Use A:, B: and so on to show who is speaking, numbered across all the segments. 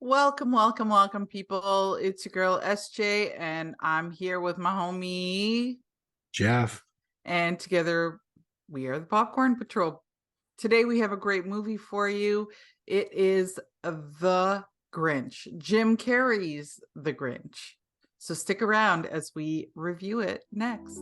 A: Welcome, welcome, welcome, people. It's your girl SJ, and I'm here with my homie,
B: Jeff.
A: and together we are the Popcorn Patrol. Today we have a great movie for you. It is The Grinch, Jim Carrey's The Grinch. So stick around as we review it next.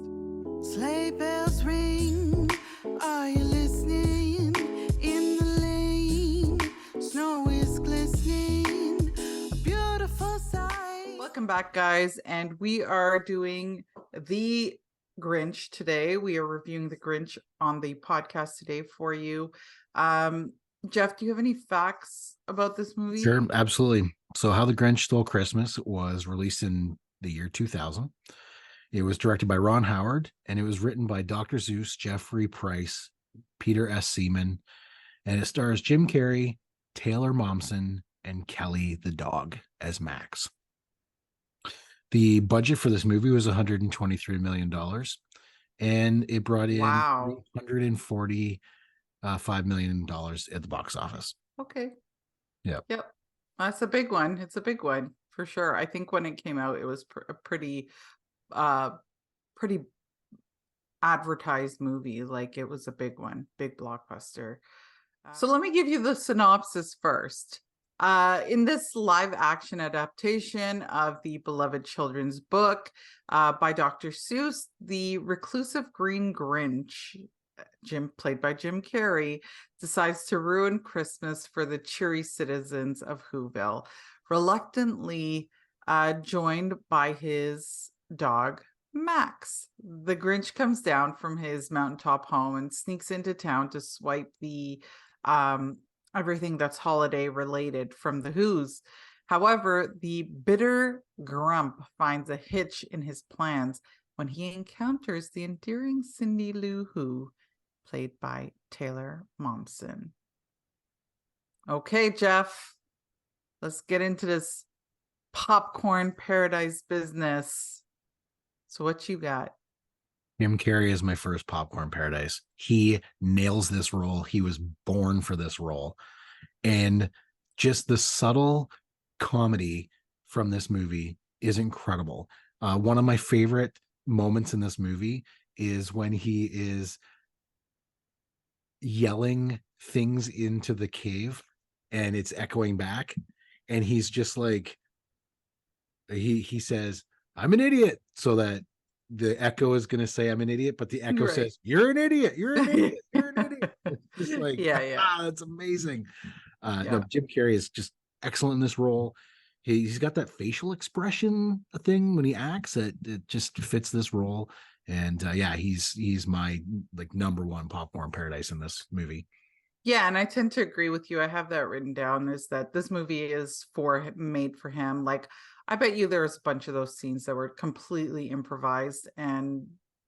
C: Sleigh bells ring, are you listening? In the lane, snow is glistening, a beautiful sight.
A: Welcome back, guys, and we are doing The Grinch today. We are reviewing The Grinch on the podcast today for you. Jeff, do you have any facts about this movie?
B: Sure, absolutely. So, How the Grinch Stole Christmas was released in the year 2000. It was directed by Ron Howard, and it was written by Dr. Seuss, Jeffrey Price, Peter S. Seaman, and it stars Jim Carrey, Taylor Momsen, and Kelly the dog as Max. The budget for this movie was $123 million, and it brought in
A: Wow.
B: $145 million at the box office.
A: Okay.
B: Yep.
A: That's a big one. It's a big one for sure. I think when it came out, it was a pretty advertised movie. Like, it was a big one, big blockbuster. So let me give you the synopsis first. In this live action adaptation of the beloved children's book by Dr. Seuss, the reclusive green Grinch, played by Jim Carrey, decides to ruin Christmas for the cheery citizens of Whoville, reluctantly joined by his dog, Max. The Grinch comes down from his mountaintop home and sneaks into town to swipe the everything that's holiday related from the Who's. However, the bitter Grump finds a hitch in his plans when he encounters the endearing Cindy Lou Who, played by Taylor Momsen. Okay, Jeff, let's get into this popcorn paradise business. So what you got?
B: Jim Carrey is my first popcorn paradise. He nails this role. He was born for this role. And just the subtle comedy from this movie is incredible. One of my favorite moments in this movie is when he is yelling things into the cave and it's echoing back. And he's just like, he says, "I'm an idiot," so that the echo is going to say I'm an idiot, but the echo says, "You're an idiot. You're an idiot. You're an idiot." It's just like, that's amazing. No, Jim Carrey is just excellent in this role. He's got that facial expression thing when he acts. It just fits this role. And he's my like number one popcorn paradise in this movie.
A: Yeah, and I tend to agree with you. I have that written down, is that this movie is made for him. Like, I bet you there's a bunch of those scenes that were completely improvised and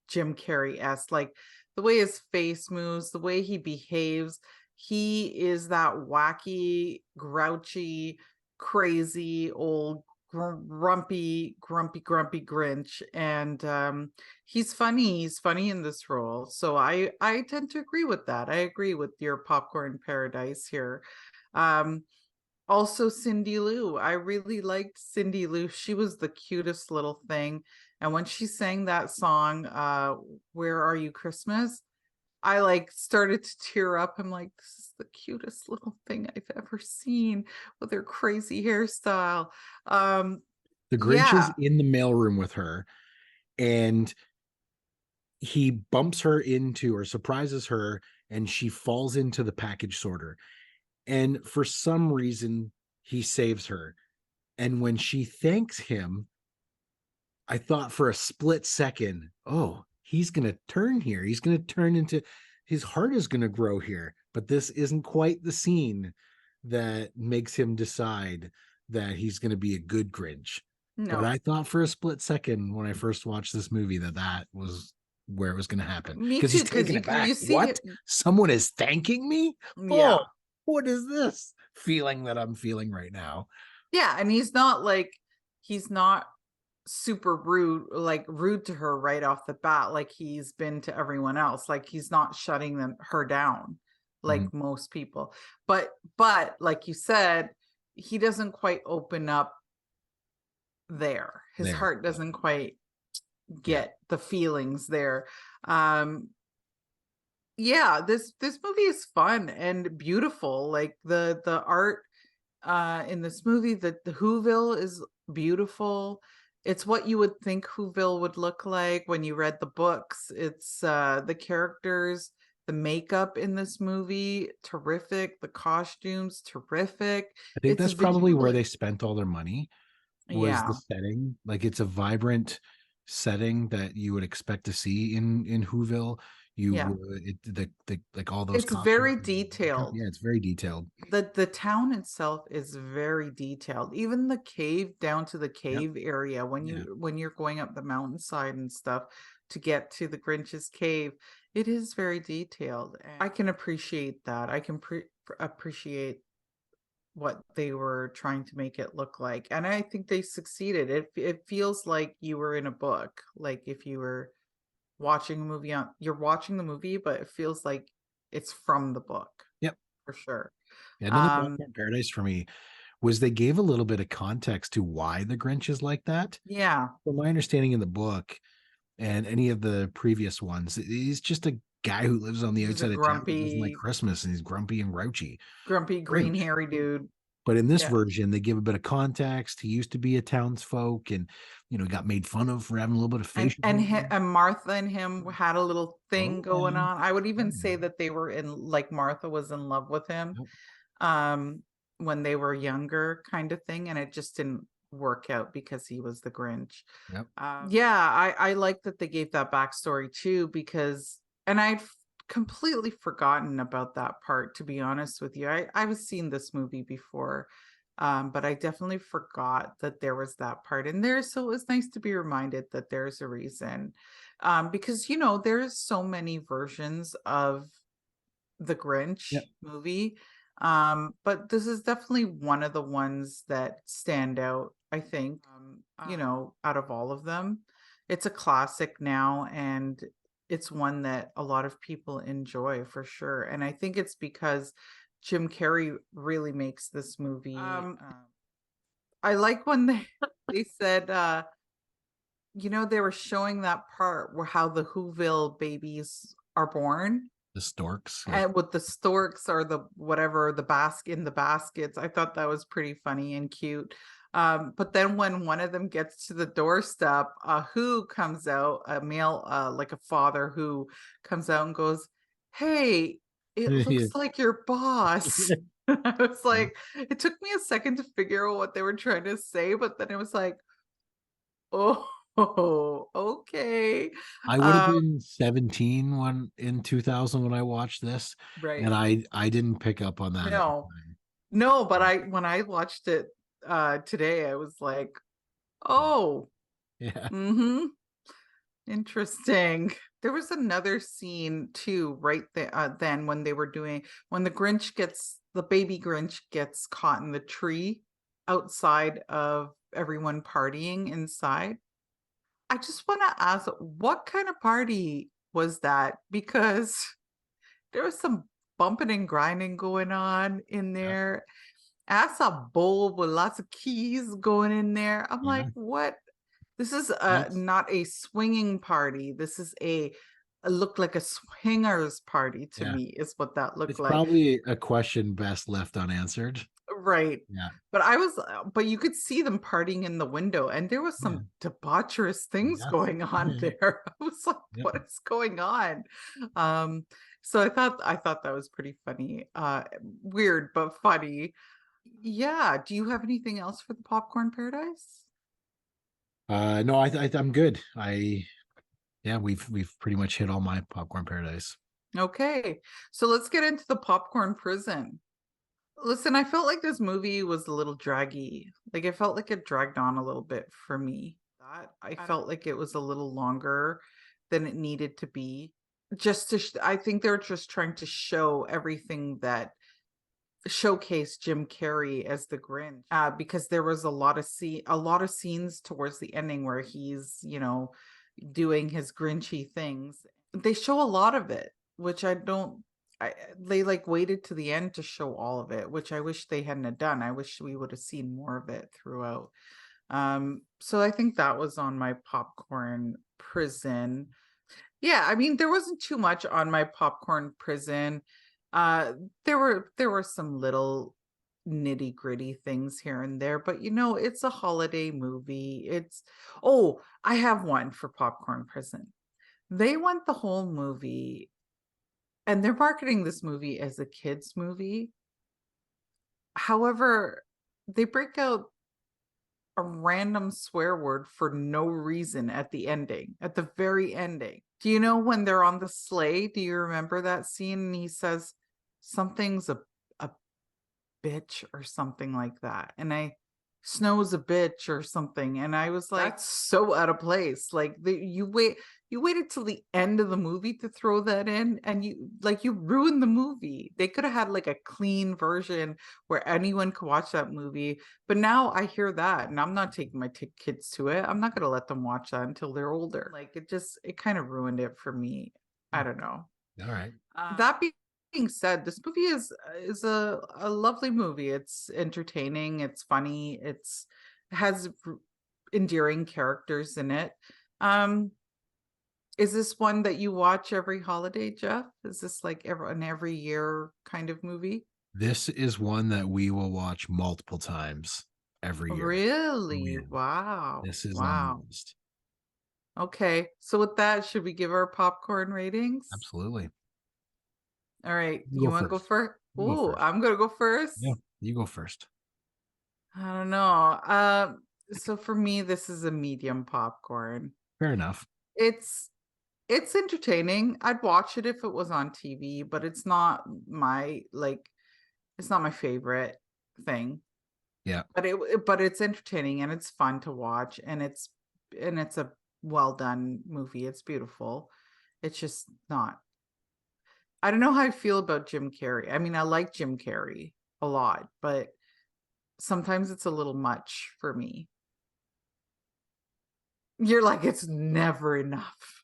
A: Jim Carrey-esque. Like, the way his face moves, the way he behaves, he is that wacky, grouchy, crazy, old, grumpy Grinch. And he's funny in this role. So I tend to agree with that. I agree with your popcorn paradise here. Also, Cindy Lou, I really liked Cindy Lou. She was the cutest little thing, and when she sang that song, "Where Are You Christmas," I like started to tear up. I'm like, this is the cutest little thing I've ever seen, with her crazy hairstyle.
B: The Grinch is in the mailroom with her, and he bumps her into or surprises her, and she falls into the package sorter. And for some reason, he saves her. And when she thanks him, I thought for a split second, oh, he's going to turn here. He's going to turn into, his heart is going to grow here. But this isn't quite the scene that makes him decide that he's going to be a good Grinch. No. But I thought for a split second when I first watched this movie that was where it was going to happen.
A: Me too.
B: He's taken it back. What? Someone is thanking me? Yeah. Oh, what is this feeling that I'm feeling right now?
A: Yeah, and he's not super rude to her right off the bat like he's been to everyone else. Like, he's not shutting her down like most people. But like you said, he doesn't quite open up there. His heart doesn't quite get the feelings there. Yeah, this movie is fun and beautiful. Like the art in this movie, the Whoville is beautiful. It's what you would think Whoville would look like when you read the books. It's the characters, the makeup in this movie, terrific. The costumes, terrific.
B: I think
A: It's
B: that's probably where
A: visually,
B: they spent all their money, was the
A: yeah,
B: setting. Like, it's a vibrant setting that you would expect to see in Whoville. You
A: yeah.
B: would the like all those
A: It's
B: costumes.
A: very detailed.
B: Yeah, it's very detailed.
A: The town itself is very detailed. Even the cave, down to the
B: Yep.
A: cave area, when
B: Yeah.
A: when you're going up the mountainside and stuff to get to the Grinch's cave, it is very detailed. And I can appreciate that. I can appreciate what they were trying to make it look like, and I think they succeeded. It feels like you were in a book, like if you were watching a movie on, you're watching the movie, but it feels like it's from the book.
B: Yep.
A: For sure.
B: Another Popcorn Paradise for me was they gave a little bit of context to why the Grinch is like that.
A: Yeah.
B: From my understanding in the book and any of the previous ones, he's just a guy who lives on the
A: He's a
B: outside of town and doesn't like
A: grumpy,
B: Christmas, and he's grumpy and grouchy.
A: green
B: Grinch.
A: hairy dude.
B: But in this
A: Yeah.
B: version, they give a bit of context. He used to be a townsfolk, and got made fun of for having a little bit of facial hair.
A: And Martha and him had a little thing
B: Oh,
A: going
B: yeah.
A: on. I would even
B: Oh,
A: say
B: yeah.
A: that they were in, like, Martha was in love with him
B: Yep.
A: when they were younger, kind of thing, and it just didn't work out because he was the Grinch.
B: Yep.
A: Yeah, I like that they gave that backstory too, because, and I'd completely forgotten about that part, to be honest with you. I was seeing this movie before, but I definitely forgot that there was that part in there. So it was nice to be reminded that there's a reason, because there's so many versions of the Grinch
B: Yep.
A: movie, but this is definitely one of the ones that stand out, I think, out of all of them. It's a classic now, and it's one that a lot of people enjoy for sure. And I think it's because Jim Carrey really makes this movie. I like when they said, they were showing that part where how the Whoville babies are born.
B: The storks.
A: And with the storks, or the whatever, the basket in the baskets. I thought that was pretty funny and cute. But then when one of them gets to the doorstep, who comes out, a male, like a father, who comes out and goes, "Hey, it looks like your boss." I was like, it took me a second to figure out what they were trying to say, but then it was like, oh, okay.
B: I would have been 17 in 2000 when I watched this,
A: Right.
B: and I didn't pick up on that at the time.
A: No, but when I watched it today, I was like, oh,
B: Yeah.
A: Interesting. There was another scene too, right there, then when the baby Grinch gets caught in the tree outside of everyone partying inside. I just want to ask, what kind of party was that? Because there was some bumping and grinding going on in there. I saw a bowl with lots of keys going in there. I'm like, what? This is not a swinging party. This is it looked like a swingers party to me, is what that looked like.
B: It's probably a question best left unanswered.
A: Right.
B: Yeah.
A: But you could see them partying in the window, and there was some debaucherous things going on there. I was like, what is going on? So I thought that was pretty funny. Weird, but funny. Yeah. Do you have anything else for the Popcorn Paradise?
B: No, I'm good. We've pretty much hit all my Popcorn Paradise.
A: Okay. So let's get into the Popcorn Prison. Listen, I felt like this movie was a little draggy. Like, it felt like it dragged on a little bit for me. I felt like it was a little longer than it needed to be. I think they're just trying to show everything that showcase Jim Carrey as the Grinch, because there was a lot of scenes towards the ending where he's, doing his Grinchy things. They show a lot of it, which I don't they like waited to the end to show all of it, which I wish they hadn't have done. I wish we would have seen more of it throughout. So I think that was on my popcorn prison. Yeah, I mean, there wasn't too much on my popcorn prison. There were some little nitty gritty things here and there, but it's a holiday movie. I have one for popcorn prison. They went the whole movie and they're marketing this movie as a kids movie. However, they break out a random swear word for no reason at the very ending. Do you know when they're on the sleigh? Do you remember that scene? And he says something's a bitch or something like that. And snow's a bitch or something. And I was like, that's so out of place. Like you waited till the end of the movie to throw that in, and you ruined the movie. They could have had like a clean version where anyone could watch that movie. But now I hear that and I'm not taking my kids to it. I'm not going to let them watch that until they're older. Like it kind of ruined it for me. I don't know.
B: All right.
A: That being said, this movie is a lovely movie. It's entertaining, it's funny, it has endearing characters in it. Is this one that you watch every holiday, Jeff? Is this like an every year kind of movie?
B: This is one that we will watch multiple times every year.
A: Really? Oh, yeah. Wow.
B: This is on the list.
A: Okay. So with that, should we give our popcorn ratings?
B: Absolutely.
A: All right. You want to go first? Oh, I'm going to go first.
B: Yeah, you go first.
A: I don't know. So for me, this is a medium popcorn.
B: Fair enough.
A: It's entertaining. I'd watch it if it was on TV, but it's not my favorite thing.
B: Yeah.
A: But it's entertaining and it's fun to watch, and it's a well done movie. It's beautiful. It's just not. I don't know how I feel about Jim Carrey. I mean, I like Jim Carrey a lot, but sometimes it's a little much for me. You're like, it's never enough.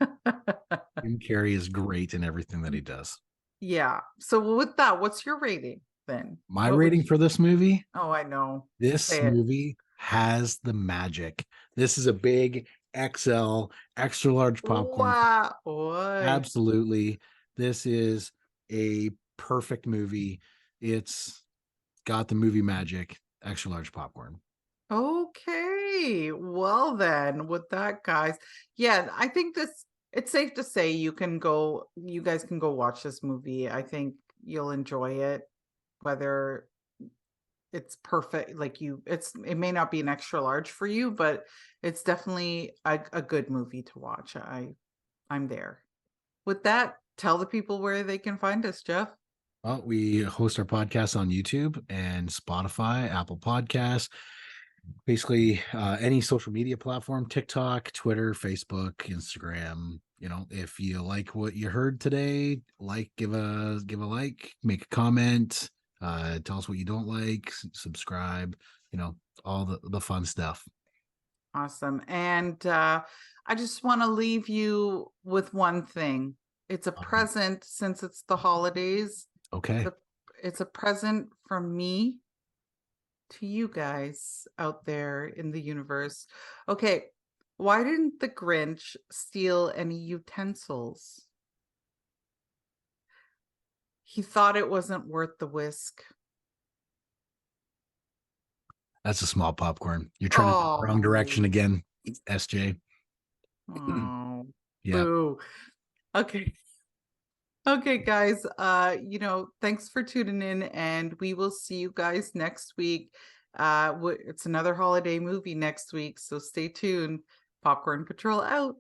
B: Jim Carrey is great in everything that he does.
A: Yeah. So with that, what's your rating then?
B: My rating for this movie?
A: Oh, I know.
B: This movie has the magic. This is a big XL, extra large popcorn.
A: Wow. What?
B: Absolutely. This is a perfect movie. It's got the movie magic, extra large popcorn.
A: Okay. Well then, with that, guys. Yeah, I think it's safe to say you guys can go watch this movie. I think you'll enjoy it, whether it's perfect. It may not be an extra large for you, but it's definitely a good movie to watch. I'm there. With that, tell the people where they can find us, Jeff.
B: Well, we host our podcast on YouTube and Spotify, Apple Podcasts, basically any social media platform, TikTok, Twitter, Facebook, Instagram. If you like what you heard today, give a like, make a comment, tell us what you don't like, subscribe, all the fun stuff.
A: Awesome. And I just want to leave you with one thing. It's a present since it's the holidays.
B: Okay.
A: It's a present from me to you guys out there in the universe. Okay. Why didn't the Grinch steal any utensils? He thought it wasn't worth the whisk.
B: That's a small popcorn. You're trying to go the wrong direction again, SJ.
A: Oh,
B: yeah.
A: Boo. Okay. Okay, guys. Thanks for tuning in, and we will see you guys next week. It's another holiday movie next week, so stay tuned. Popcorn Patrol out.